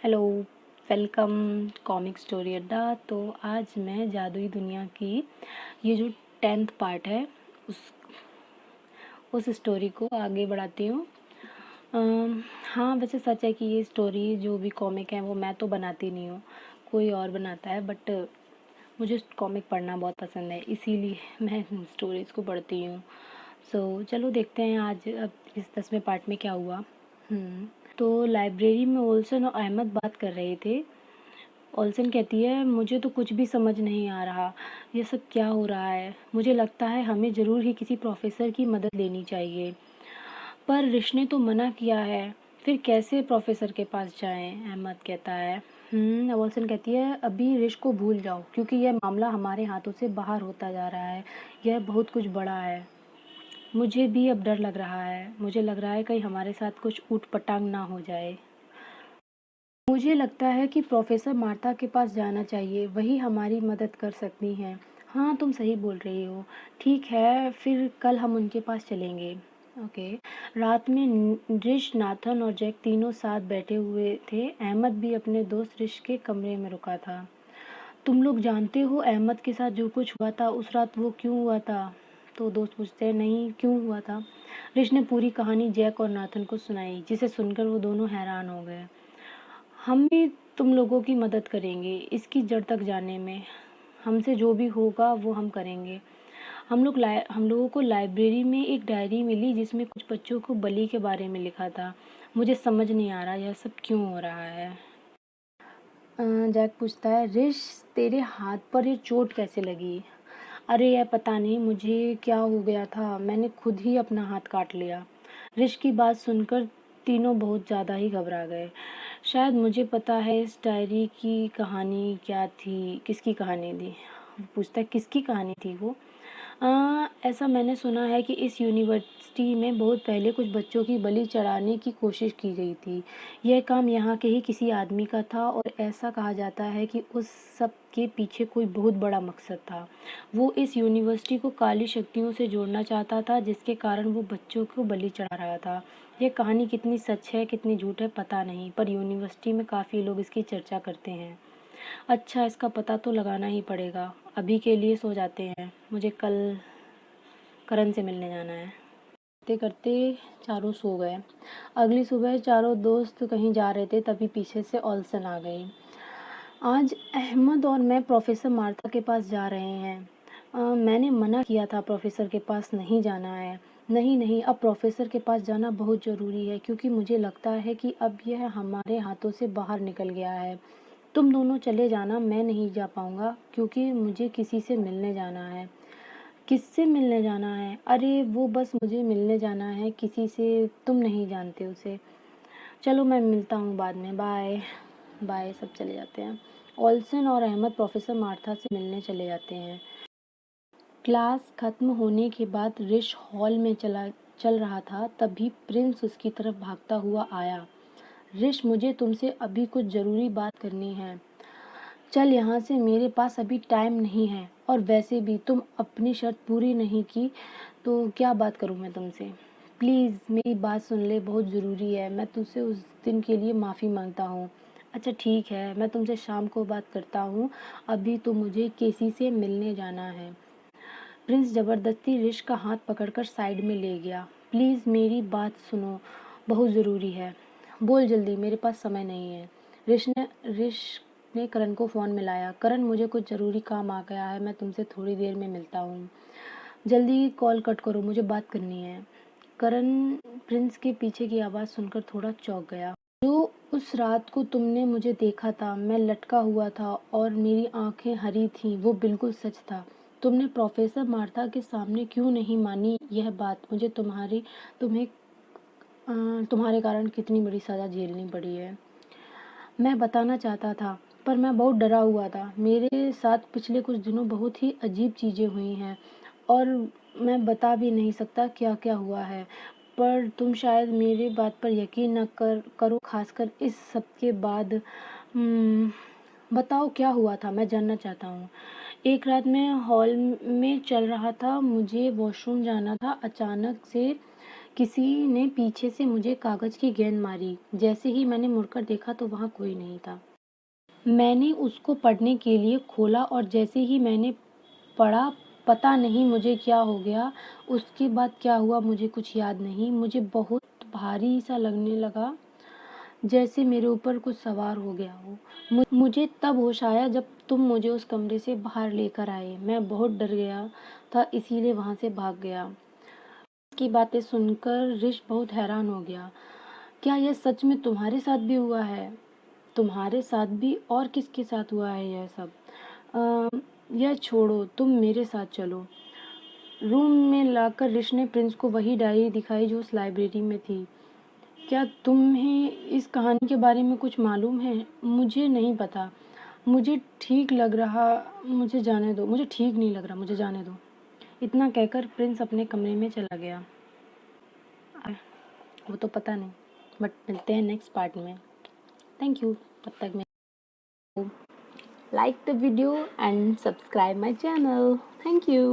Hello, welcome comic story अड्डा। तो आज मैं जादुई दुनिया की ये जो 10th पार्ट है उस उस स्टोरी को आगे बढ़ाती हूँ। हाँ, वैसे सच है कि ये स्टोरी जो भी कॉमिक है वो मैं तो बनाती नहीं हूँ, कोई और बनाता है। बट मुझे कॉमिक पढ़ना बहुत पसंद है, इसीलिए मैं स्टोरीज़ को पढ़ती हूँ। चलो देखते हैं आज अब इस 10वें पार्ट में क्या हुआ। तो लाइब्रेरी में ओल्सन और अहमद बात कर रहे थे। ओल्सन कहती है, मुझे तो कुछ भी समझ नहीं आ रहा, ये सब क्या हो रहा है। मुझे लगता है हमें ज़रूर ही किसी प्रोफेसर की मदद लेनी चाहिए। पर ऋष ने तो मना किया है, फिर कैसे प्रोफेसर के पास जाएं? अहमद कहता है। ओल्सन कहती है, अभी ऋष को भूल जाओ, क्योंकि यह मामला हमारे हाथों से बाहर होता जा रहा है। यह बहुत कुछ बड़ा है। मुझे भी अब डर लग रहा है। मुझे लग रहा है कहीं हमारे साथ कुछ ऊट-पटांग ना हो जाए। मुझे लगता है कि प्रोफेसर मार्था के पास जाना चाहिए, वही हमारी मदद कर सकती हैं। हाँ, तुम सही बोल रही हो। ठीक है, फिर कल हम उनके पास चलेंगे। ओके। रात में ऋष, नाथन और जैक तीनों साथ बैठे हुए थे। अहमद भी अपने दोस्त ऋष के कमरे में रुका था। तुम लोग जानते हो अहमद के साथ जो कुछ हुआ था उस रात, वो क्यों हुआ था? तो दोस्त पूछते हैं, नहीं, क्यों हुआ था? ऋष ने पूरी कहानी जैक और नाथन को सुनाई, जिसे सुनकर वो दोनों हैरान हो गए। हम भी तुम लोगों की मदद करेंगे इसकी जड़ तक जाने में। हमसे जो भी होगा वो हम करेंगे। हम लोगों को लाइब्रेरी में एक डायरी मिली जिसमें कुछ बच्चों को बलि के बारे में लिखा था। मुझे समझ नहीं आ रहा यह सब क्यों हो रहा है। जैक पूछता है, ऋष, तेरे हाथ पर ये चोट कैसे लगी? अरे यह पता नहीं मुझे क्या हो गया था, मैंने खुद ही अपना हाथ काट लिया। ऋष की बात सुनकर तीनों बहुत ज़्यादा ही घबरा गए। शायद मुझे पता है इस डायरी की कहानी क्या थी, किसकी कहानी थी? वो पूछता है, किसकी कहानी थी वो? ऐसा मैंने सुना है कि इस यूनिवर्सिटी में बहुत पहले कुछ बच्चों की बलि चढ़ाने की कोशिश की गई थी। यह काम यहाँ के ही किसी आदमी का था और ऐसा कहा जाता है कि उस सब के पीछे कोई बहुत बड़ा मकसद था। वो इस यूनिवर्सिटी को काली शक्तियों से जोड़ना चाहता था, जिसके कारण वो बच्चों को बलि चढ़ा रहा था। यह कहानी कितनी सच है कितनी झूठ है पता नहीं, पर यूनिवर्सिटी में काफ़ी लोग इसकी चर्चा करते हैं। अच्छा, इसका पता तो लगाना ही पड़ेगा। अभी के लिए सो जाते हैं, मुझे कल करण से मिलने जाना है। करते करते चारों सो गए। अगली सुबह चारों दोस्त कहीं जा रहे थे, तभी पीछे से ओल्सन आ गई। आज अहमद और मैं प्रोफेसर मार्था के पास जा रहे हैं। मैंने मना किया था प्रोफेसर के पास नहीं जाना है। नहीं नहीं, अब प्रोफेसर के पास जाना बहुत ज़रूरी है, क्योंकि मुझे लगता है कि अब यह हमारे हाथों से बाहर निकल गया है। तुम दोनों चले जाना, मैं नहीं जा पाऊँगा, क्योंकि मुझे किसी से मिलने जाना है। किससे मिलने जाना है? अरे वो बस मुझे मिलने जाना है किसी से, तुम नहीं जानते उसे। चलो मैं मिलता हूँ बाद में, बाय। बाय, सब चले जाते हैं। ओल्सन और अहमद प्रोफेसर मार्था से मिलने चले जाते हैं। क्लास खत्म होने के बाद ऋष हॉल में चल रहा था, तभी प्रिंस उसकी तरफ भागता हुआ आया। ऋष, मुझे तुमसे अभी कुछ ज़रूरी बात करनी है। चल यहाँ से, मेरे पास अभी टाइम नहीं है, और वैसे भी तुम अपनी शर्त पूरी नहीं की तो क्या बात करूँ मैं तुमसे? प्लीज़ मेरी बात सुन ले, बहुत ज़रूरी है। मैं तुझसे उस दिन के लिए माफ़ी मांगता हूँ। अच्छा ठीक है, मैं तुमसे शाम को बात करता हूँ, अभी तो मुझे केसी से मिलने जाना है। प्रिंस ज़बरदस्ती ऋष का हाथ पकड़कर साइड में ले गया। प्लीज़ मेरी बात सुनो, बहुत ज़रूरी है। बोल जल्दी, मेरे पास समय नहीं है। ऋष ने करण को फ़ोन मिलाया। करण, मुझे कुछ ज़रूरी काम आ गया है, मैं तुमसे थोड़ी देर में मिलता हूँ। जल्दी कॉल कट करो, मुझे बात करनी है। करण प्रिंस के पीछे की आवाज़ सुनकर थोड़ा चौंक गया। जो उस रात को तुमने मुझे देखा था, मैं लटका हुआ था और मेरी आंखें हरी थीं, वो बिल्कुल सच था। तुमने प्रोफेसर मार्था के सामने क्यों नहीं मानी यह बात? मुझे तुम्हारे कारण कितनी बड़ी सज़ा झेलनी पड़ी है। मैं बताना चाहता था, पर मैं बहुत डरा हुआ था। मेरे साथ पिछले कुछ दिनों बहुत ही अजीब चीज़ें हुई हैं और मैं बता भी नहीं सकता क्या क्या हुआ है। पर तुम शायद मेरी बात पर यकीन न करो, खासकर इस सब के बाद। हम्म, बताओ क्या हुआ था, मैं जानना चाहता हूँ। एक रात मैं हॉल में चल रहा था, मुझे वॉशरूम जाना था। अचानक से किसी ने पीछे से मुझे कागज़ की गेंद मारी। जैसे ही मैंने मुड़कर देखा तो वहाँ कोई नहीं था। मैंने उसको पढ़ने के लिए खोला और जैसे ही मैंने पढ़ा, पता नहीं मुझे क्या हो गया। उसके बाद क्या हुआ मुझे कुछ याद नहीं। मुझे बहुत भारी सा लगने लगा, जैसे मेरे ऊपर कुछ सवार हो गया हो। मुझे तब होश आया जब तुम मुझे उस कमरे से बाहर लेकर आए। मैं बहुत डर गया था, इसीलिए वहाँ से भाग गया। की बातें सुनकर ऋष बहुत हैरान हो गया। क्या यह सच में तुम्हारे साथ भी हुआ है? तुम्हारे साथ भी? और किसके साथ हुआ है यह सब? यह छोड़ो, तुम मेरे साथ चलो। रूम में लाकर ऋष ने प्रिंस को वही डायरी दिखाई जो उस लाइब्रेरी में थी। क्या तुम्हें इस कहानी के बारे में कुछ मालूम है? मुझे नहीं पता। मुझे ठीक नहीं लग रहा, मुझे जाने दो। इतना कहकर प्रिंस अपने कमरे में चला गया। वो तो पता नहीं, बट मिलते हैं नेक्स्ट पार्ट में। Thank you. तब तक मैं like the video and subscribe my channel. Thank you.